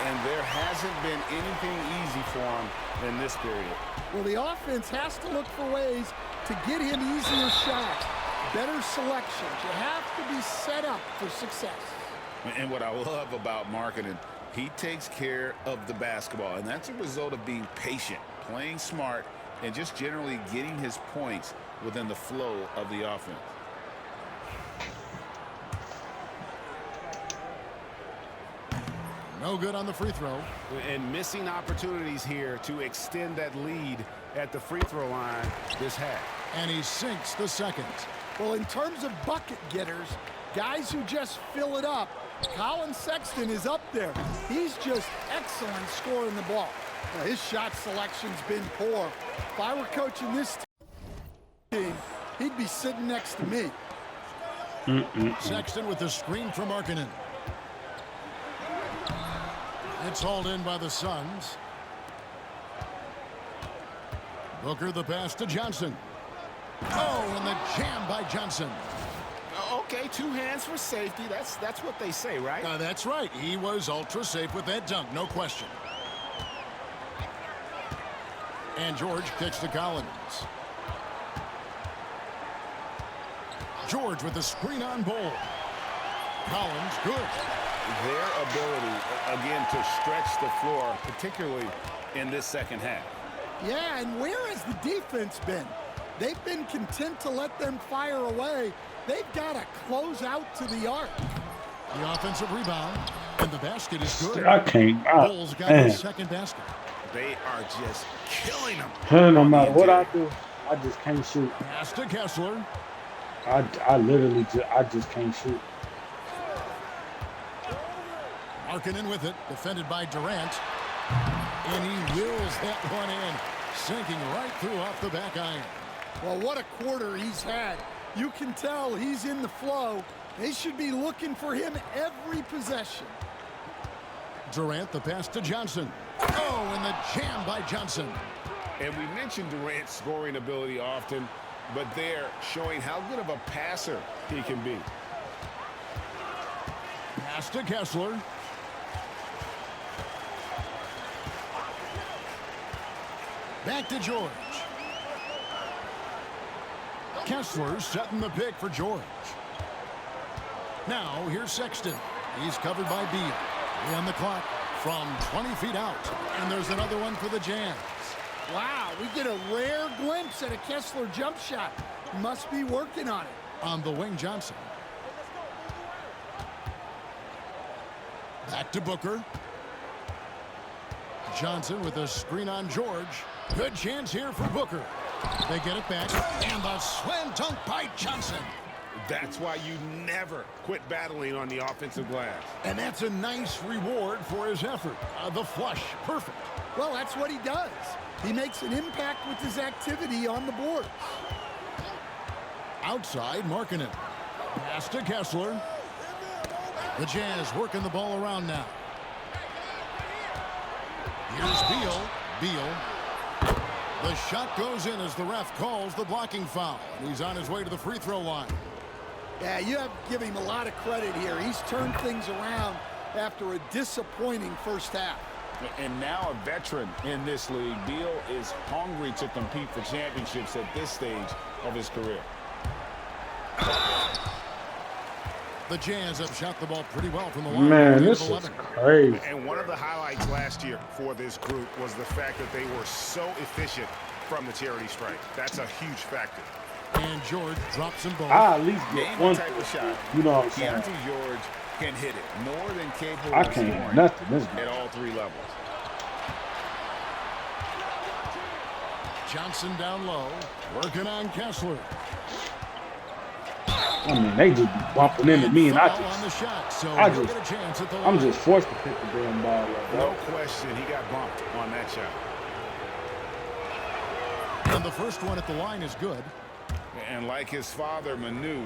And there hasn't been anything easy for him in this period. Well, the offense has to look for ways to get him easier shots, better selections. You have to be set up for success. And what I love about Markkanen, he takes care of the basketball, and that's a result of being patient, playing smart, and just generally getting his points within the flow of the offense. No good on the free throw. And missing opportunities here to extend that lead at the free throw line this half. And he sinks the second. Well, in terms of bucket getters, guys who just fill it up, Colin Sexton is up there. He's just excellent scoring the ball. Now, his shot selection's been poor. If I were coaching this team, he'd be sitting next to me. Sexton with the screen from Markkanen. It's hauled in by the Suns. Booker the pass to Johnson. Oh, and the jam by Johnson. Okay, 2 hands for safety. That's what they say, right? That's right. He was ultra safe with that dunk, no question. And George kicks to Collins. George with the screen on Bol. Collins, good. Their ability, again, to stretch the floor, particularly in this second half. Yeah, and where has the defense been? They've been content to let them fire away. They've got to close out to the arc. The offensive rebound, and the basket is good. I can't. Bol's got the second basket. They are just killing them. No matter what I do, I just can't shoot. Pass to Kessler. I literally just can't shoot. Markkanen with it, defended by Durant. And he wills that one in, sinking right through off the back iron. Well, what a quarter he's had. You can tell he's in the flow. They should be looking for him every possession. Durant, the pass to Johnson. Oh, and the jam by Johnson. And we mentioned Durant's scoring ability often, but they're showing how good of a passer he can be. Pass to Kessler. Back to George. Kessler setting the pick for George. Now here's Sexton. He's covered by Beal. On the clock from 20 feet out. And there's another one for the Jazz. Wow, we get a rare glimpse at a Kessler jump shot. Must be working on it. On the wing, Johnson. Back to Booker. Johnson with a screen on George. Good chance here for Booker. They get it back, and the slam dunk by Johnson. That's why you never quit battling on the offensive glass. And that's a nice reward for his effort. The flush, perfect. Well, that's what he does. He makes an impact with his activity on the board. Outside, Markkanen. Pass to Kessler. The Jazz working the ball around now. Here's Beal. Beal. The shot goes in as the ref calls the blocking foul. And he's on his way to the free throw line. Yeah, you have to give him a lot of credit here. He's turned things around after a disappointing first half. And now a veteran in this league, Beal is hungry to compete for championships at this stage of his career. The Jazz have shot the ball pretty well from the line. Man, this is crazy. And one of the highlights last year for this group was the fact that they were so efficient from the charity stripe. That's a huge factor. And George drops them both. I at least get one type of shot. You know what I'm saying? Keontae George can hit it more than capable I of can't scoring nothing. This at all 3 levels. Johnson down low, working on Kessler. I mean, they just be bumping into me, and I'm just forced to pick the damn ball up. No question, he got bumped on that shot. And the first one at the line is good. And like his father, Manu,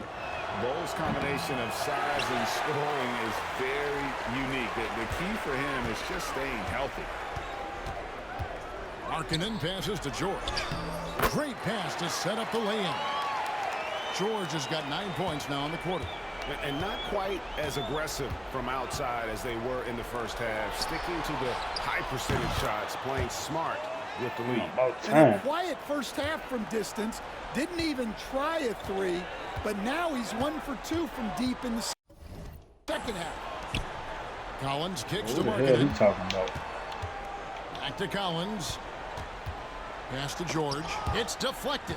Bol's combination of size and scoring is very unique. The key for him is just staying healthy. Markkanen passes to George. Great pass to set up the lay-in. George has got 9 points now in the quarter. And not quite as aggressive from outside as they were in the first half. Sticking to the high percentage shots, playing smart with the lead. And a quiet first half from distance. Didn't even try a three, but now he's 1 for 2 from deep in the second half. Collins kicks to What the hell he Markkanen. talking about? Back to Collins. Pass to George. It's deflected.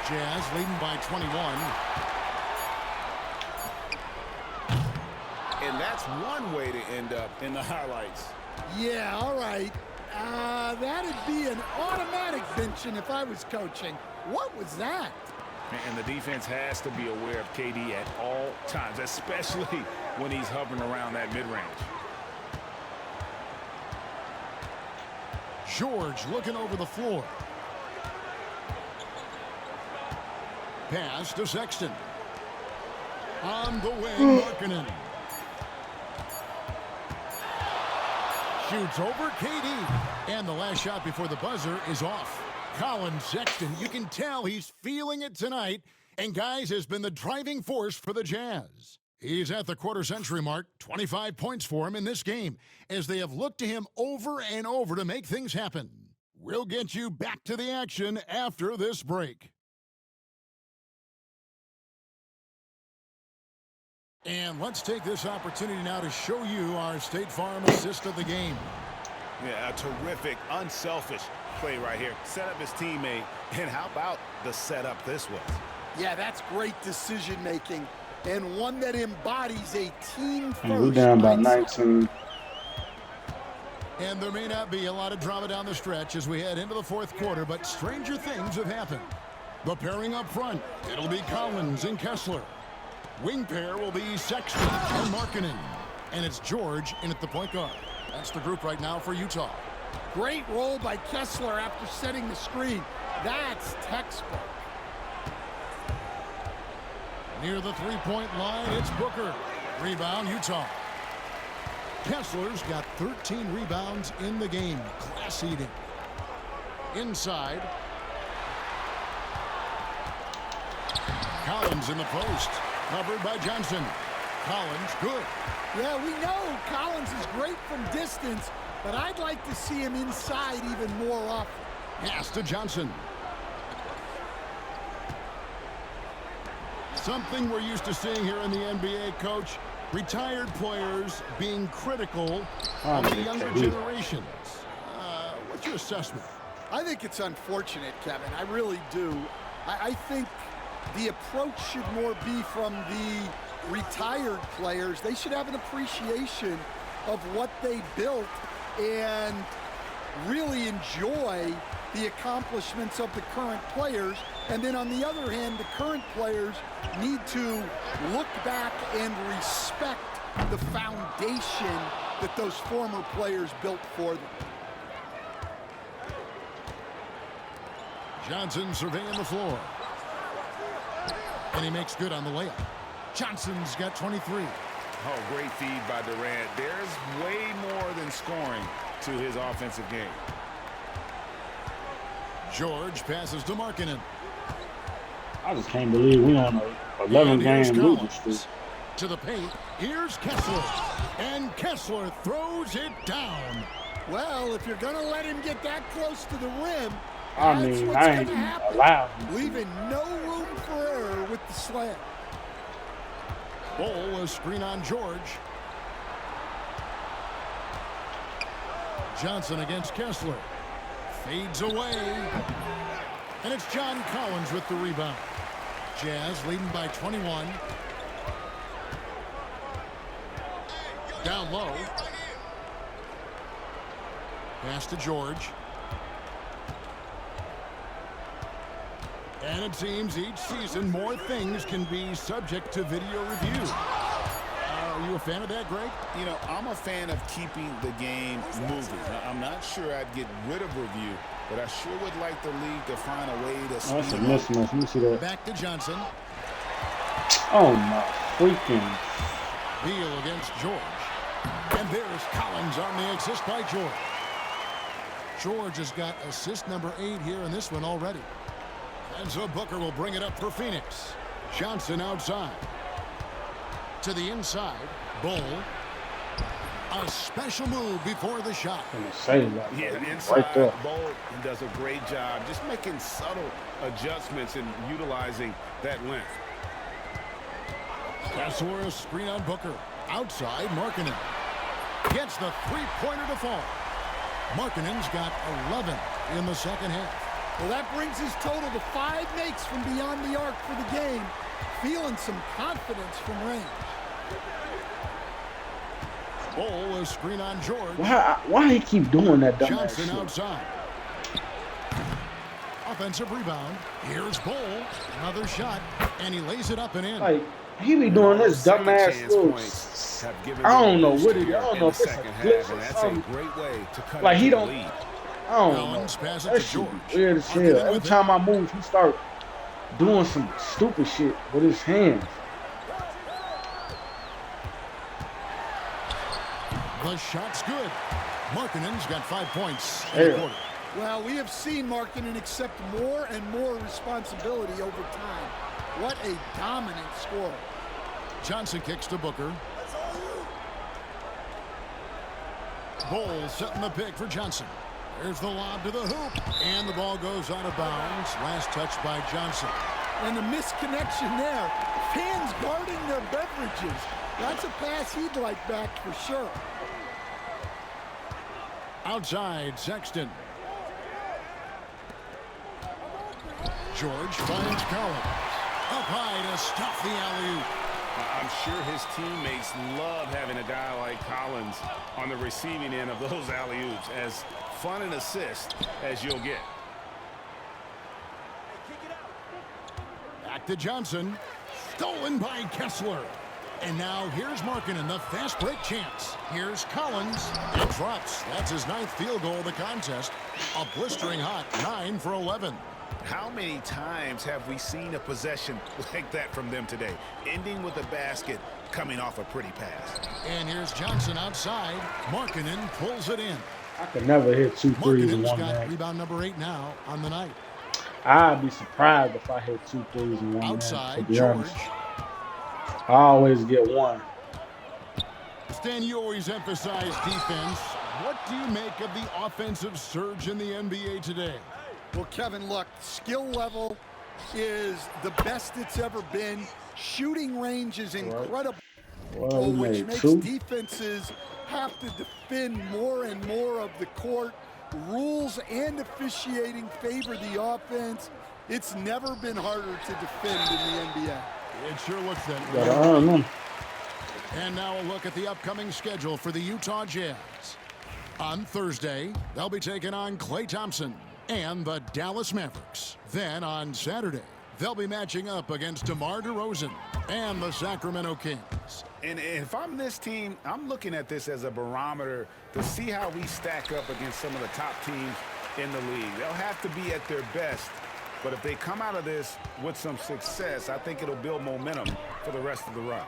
Jazz leading by 21. And that's one way to end up in the highlights. Yeah, all right. That'd be an automatic benching if I was coaching. What was that? And the defense has to be aware of KD at all times, especially when he's hovering around that mid-range. George looking over the floor. Pass to Sexton. On the wing, Markkanen. Shoots over KD. And the last shot before the buzzer is off. Collins, Sexton, you can tell he's feeling it tonight. And, guys, has been the driving force for the Jazz. He's at the quarter-century mark, 25 points for him in this game, as they have looked to him over and over to make things happen. We'll get you back to the action after this break. And let's take this opportunity now to show you our State Farm assist of the game. Yeah, a terrific, unselfish play right here. Set up his teammate, and how about the setup this was? Yeah, that's great decision-making, and one that embodies a team-first And we're down by mindset. 19. And there may not be a lot of drama down the stretch as we head into the fourth quarter, but stranger things have happened. The pairing up front, it'll be Collins and Kessler. Wing pair will be Sexton and Markkanen. And it's George in at the point guard. That's the group right now for Utah. Great roll by Kessler after setting the screen. That's textbook. Near the three-point line, it's Booker. Rebound, Utah. Kessler's got 13 rebounds in the game. Class eating. Inside. Collins in the post. Covered by Johnson. Collins, good. Yeah, we know Collins is great from distance, but I'd like to see him inside even more often. Pass to Johnson. Something we're used to seeing here in the NBA, Coach. Retired players being critical of the younger generations. What's your assessment? I think it's unfortunate, Kevin. I really do. I think the approach should more be from the retired players. They should have an appreciation of what they built and really enjoy the accomplishments of the current players. And then on the other hand, the current players need to look back and respect the foundation that those former players built for them. Johnson surveying the floor. And he makes good on the layup. Johnson's got 23. Oh, great feed by Durant. There's way more than scoring to his offensive game. George passes to Markkanen. I just can't believe we on a 11-game losing streak. To the paint, here's Kessler. And Kessler throws it down. Well, if you're going to let him get that close to the rim, I that's mean, what's I going ain't to happen. allowed. Leaving no room for error with the slam. Ball a screen on George. Johnson against Kessler. Fades away. And it's John Collins with the rebound. Jazz leading by 21. Down low. Pass to George. And it seems each season more things can be subject to video review. Are you a fan of that, Greg? You know, I'm a fan of keeping the game moving. I'm not sure I'd get rid of review, but I sure would like the league to find a way to Oh, that's a speed mismatch. Let me see that. Back to Johnson. Oh, my freaking. Beal against George. And there's Collins on the assist by George. George has got assist number 8 here in this one already. And so Booker will bring it up for Phoenix. Johnson outside. To the inside. Bull. A special move before the shot. Inside, right there. Bull does a great job just making subtle adjustments and utilizing that length. Kessler, a screen on Booker. Outside, Markkanen. Gets the three-pointer to fall. Markkanen's got 11 in the second half. Well, that brings his total to 5 makes from beyond the arc for the game. Feeling some confidence from range. Bull, a screen on George. Why he keep doing that dumb Johnson shit? outside. Offensive rebound. Here's Bull. Another shot. And he lays it up and in. Like, he be doing this dumbass moves. I don't know what it is. I don't know if it's a glitch or something. Great way to cut Like, he the don't. lead. I don't know. Collins pass it That to shit George. be weird as hell. Markkanen Every with time I move, he start doing some stupid shit with his hands. The shot's good. Markkanen's got 5 points in Hey. the quarter. Well, we have seen Markkanen accept more and more responsibility over time. What a dominant scorer. Johnson kicks to Booker. Bull setting the pick for Johnson. There's the lob to the hoop. And the ball goes out of bounds. Last touch by Johnson. And the misconnection there. Fans guarding their beverages. That's a pass he'd like back for sure. Outside, Sexton. George finds Collins. Up high to stop the alley-oop. I'm sure his teammates love having a guy like Collins on the receiving end of those alley-oops. As fun an assist as you'll get. Back to Johnson. Stolen by Kessler. And now here's Markkanen, the fast break chance. Here's Collins. And drops. That's his 9th field goal of the contest. A blistering hot 9 for 11. How many times have we seen a possession like that from them today? Ending with a basket, coming off a pretty pass. And here's Johnson outside. Markkanen pulls it in. I could never hit 2 threes in Markkanen's one got match. rebound number 8 now on the night. I'd be surprised if I hit 2 threes in one match, to Outside, be George. honest. I always get one. Stan, you always emphasize defense. What do you make of the offensive surge in the NBA today? Well, Kevin, look, skill level is the best it's ever been. Shooting range is incredible, Well, we which made makes 2. defenses have to defend more and more of the court. Rules and officiating favor the offense. It's never been harder to defend in the NBA. It sure looks that But way. I don't know. And now a look at the upcoming schedule for the Utah Jazz. On Thursday, they'll be taking on Klay Thompson and the Dallas Mavericks. Then on Saturday, they'll be matching up against DeMar DeRozan and the Sacramento Kings. And if I'm this team, I'm looking at this as a barometer to see how we stack up against some of the top teams in the league. They'll have to be at their best. But if they come out of this with some success, I think it'll build momentum for the rest of the run.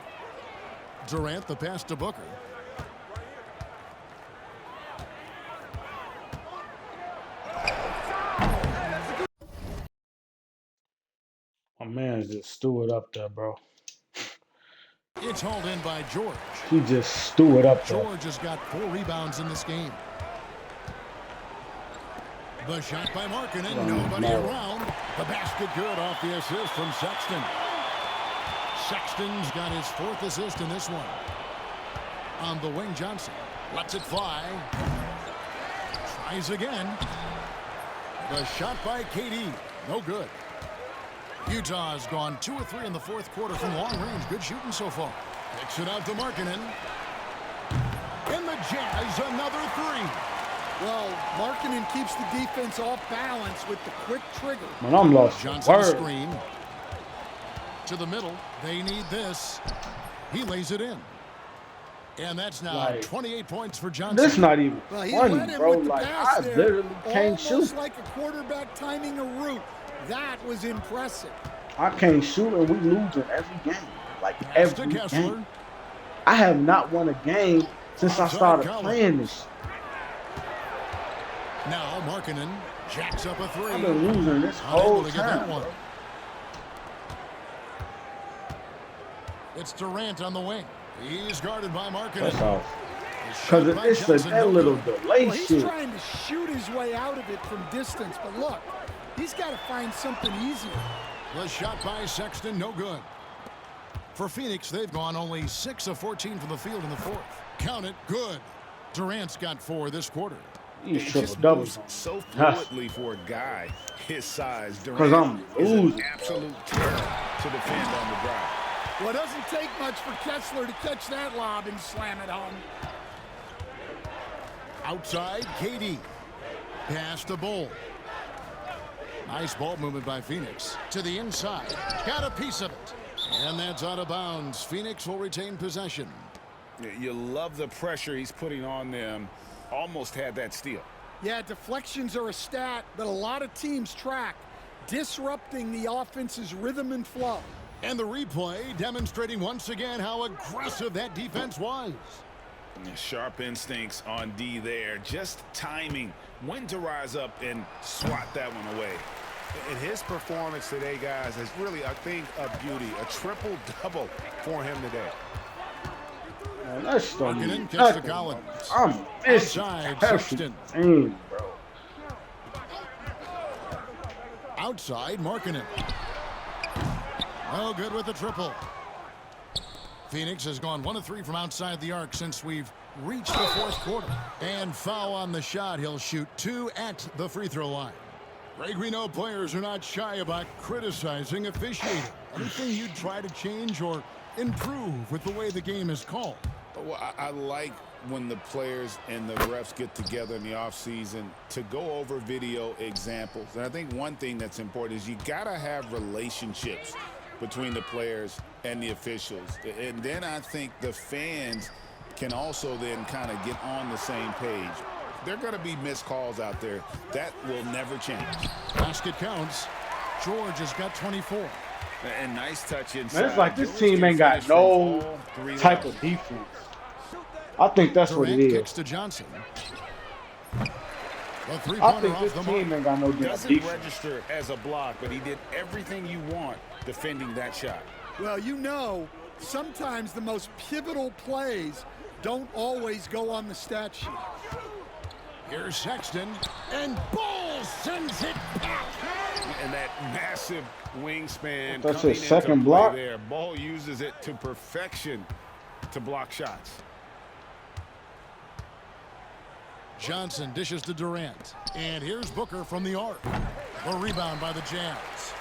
Durant, the pass to Booker. My man just threw it up there, bro. It's hauled in by George. He just threw it up there. George has got 4 rebounds in this game. The shot by Markkanen, nobody around. The basket good off the assist from Sexton. Sexton's got his 4th assist in this one. On the wing, Johnson lets it fly. Tries again. The shot by KD, no good. Utah's gone 2 or 3 in the 4th quarter from long range. Good shooting so far. Kicks it out to Markkanen. And the Jazz, another 3. Well, Markkanen keeps the defense off balance with the quick trigger. Man, I'm lost. Johnson Word. screen. To the middle. They need this. He lays it in. And that's now Like, 28 points for Johnson. This not even Well, he funny, led him bro. with the Like, pass I there, literally can't almost shoot. like a quarterback timing a route. That was impressive. I can't shoot, and we losing every game. Like, Pass to every Kessler. game. I have not won a game since I started playing this. Now Markkanen jacks up a three. I've been losing this whole time. It's Durant on the wing. He's guarded by Markkanen. That's off. Because it's that little delay he's shit. Trying to shoot his way out of it from distance, but look, he's got to find something easier. The shot by Sexton, no good. For Phoenix, they've gone only 6 of 14 from the field in the fourth. Count it, good. Durant's got 4 this quarter. He triple doubles so fluidly for a guy his size. Because I'm losing. Absolute terror to defend on the drive. Well, it doesn't take much for Kessler to catch that lob and slam it home. Outside, KD. Pass to Bull. Nice ball movement by Phoenix. To the inside. Got a piece of it. And that's out of bounds. Phoenix will retain possession. You love the pressure he's putting on them. Almost had that steal. Yeah, deflections are a stat that a lot of teams track, disrupting the offense's rhythm and flow. And the replay demonstrating once again how aggressive that defense was. Sharp instincts on D there. Just timing when to rise up and swat that one away. And his performance today, guys, is really a thing of beauty. A triple-double for him today. Man, that's Markkanen gets to Collins. I'm missing Sexton. Bro. Outside, Markkanen. No good with the triple. Phoenix has gone 1 of 3 from outside the arc since we've reached the fourth quarter. And foul on the shot. He'll shoot 2 at the free throw line. Greg, we know players are not shy about criticizing officiating. Anything you'd try to change or improve with the way the game is called? Well, I like when the players and the refs get together in the offseason to go over video examples. And I think one thing that's important is you got to have relationships between the players and the officials. And then I think the fans can also then kind of get on the same page. There are going to be missed calls out there. That will never change. Basket counts. George has got 24. And nice touch inside. Man, it's like this team ain't got no type of defense. I think that's what it is. Kicks to Johnson. I think this team ain't got no defense. Doesn't register as a block, but he did everything you want defending that shot. Well, you know, sometimes the most pivotal plays don't always go on the stat sheet. Here's Sexton, and Bull sends it back. And that massive wingspan. That's his second block. There, Ball uses it to perfection to block shots. Johnson dishes to Durant, and here's Booker from the arc. The rebound by the Jazz.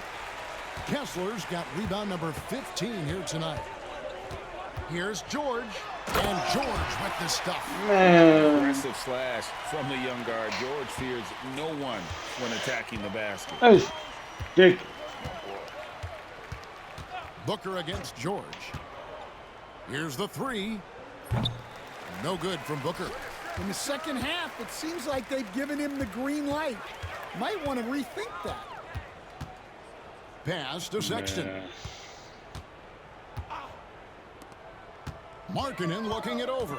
Kessler's got rebound number 15 here tonight. Here's George, and George with the stuff. Man. Aggressive slash from the young guard. George fears no one when attacking the basket. That's ridiculous. Booker against George. Here's the 3. No good from Booker. In the second half, it seems like they've given him the green light. Might want to rethink that. Pass to Sexton. Markkanen looking it over.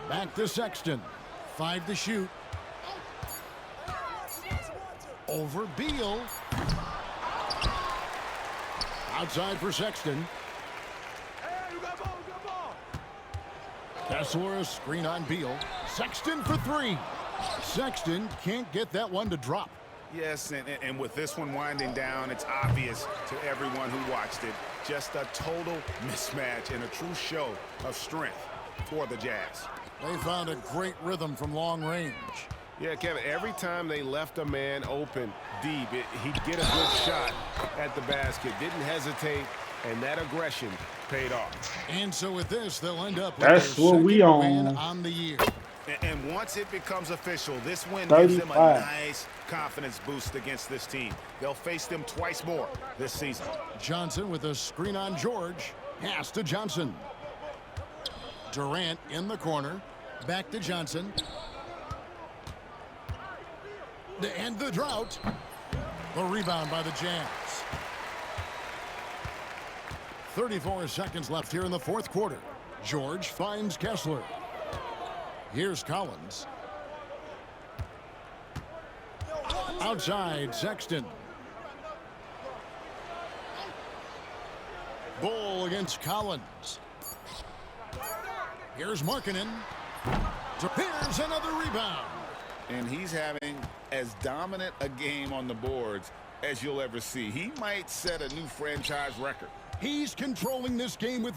Back to Sexton. 5 to shoot. Over Beal. Outside for Sexton. Kessler, a screen on Beal. Sexton for 3. Sexton can't get that one to drop. Yes, and with this one winding down, it's obvious to everyone who watched it. Just a total mismatch and a true show of strength for the Jazz. They found a great rhythm from long range. Yeah, Kevin, every time they left a man open deep, he'd get a good shot at the basket. Didn't hesitate, and that aggression paid off. And so with this, they'll end up with That's their what we second on. win on the year. And once it becomes official, this win 35. gives them a nice confidence boost against this team. They'll face them twice more this season. Johnson with a screen on George. Pass to Johnson. Durant in the corner. Back to Johnson. To end the drought. The rebound by the Jazz. 34 seconds left here in the fourth quarter. George finds Kessler. Here's Collins. Outside, Sexton. Bull against Collins. Here's Markkanen. Here's another rebound. And he's having as dominant a game on the boards as you'll ever see. He might set a new franchise record. He's controlling this game with